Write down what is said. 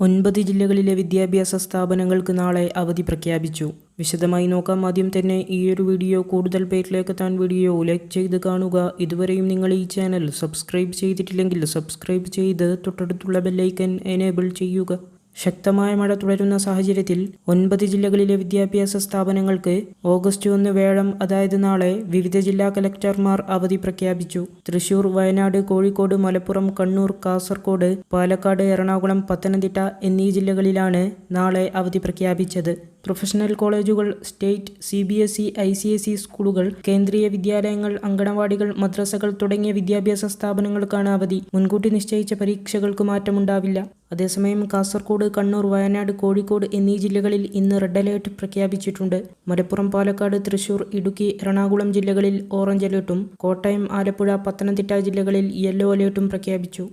9 ജില്ലകളിലെ വിദ്യാഭ്യാസ സ്ഥാപനങ്ങൾക്ക് നാളെ അവധി പ്രഖ്യാപിച്ചു. വിശദമായി നോക്കാം. ആദ്യം തന്നെ ഈയൊരു വീഡിയോ കൂടുതൽ പേരിലേക്ക് എത്താൻ വീഡിയോ ലൈക്ക് ചെയ്ത് കാണുക. ഇതുവരെയും നിങ്ങൾ ഈ ചാനൽ സബ്സ്ക്രൈബ് ചെയ്തിട്ടില്ലെങ്കിൽ സബ്സ്ക്രൈബ് ചെയ്ത് തൊട്ടടുത്തുള്ള ബെല്ലൈക്കൻ എനേബിൾ ചെയ്യുക. ശക്തമായ മഴ തുടരുന്ന സാഹചര്യത്തിൽ 9 ജില്ലകളിലെ വിദ്യാഭ്യാസ സ്ഥാപനങ്ങൾക്ക് ഓഗസ്റ്റ് 1 വ്യാഴം, അതായത് നാളെ, വിവിധ ജില്ലാ കലക്ടർമാർ അവധി പ്രഖ്യാപിച്ചു. തൃശൂർ, വയനാട്, കോഴിക്കോട്, മലപ്പുറം, കണ്ണൂർ, കാസർഗോഡ്, പാലക്കാട്, എറണാകുളം, പത്തനംതിട്ട എന്നീ ജില്ലകളിലാണ് നാളെ അവധി പ്രഖ്യാപിച്ചത്. പ്രൊഫഷണൽ കോളേജുകൾ, സ്റ്റേറ്റ്, CBSE, ICSE സ്കൂളുകൾ, കേന്ദ്രീയ വിദ്യാലയങ്ങൾ, അങ്കണവാടികൾ, മദ്രസകൾ തുടങ്ങിയ വിദ്യാഭ്യാസ സ്ഥാപനങ്ങൾക്കാണ് അവധി. മുൻകൂട്ടി നിശ്ചയിച്ച പരീക്ഷകൾക്ക് മാറ്റമുണ്ടാവില്ല. അതേസമയം കാസർഗോഡ്, കണ്ണൂർ, വയനാട്, കോഴിക്കോട് എന്നീ ജില്ലകളിൽ ഇന്ന് റെഡ് അലേർട്ട് പ്രഖ്യാപിച്ചിട്ടുണ്ട്. മലപ്പുറം, പാലക്കാട്, തൃശൂർ, ഇടുക്കി, എറണാകുളം ജില്ലകളിൽ ഓറഞ്ച് അലേർട്ടും കോട്ടയം, ആലപ്പുഴ, പത്തനംതിട്ട ജില്ലകളിൽ യെല്ലോ അലേർട്ടും പ്രഖ്യാപിച്ചു.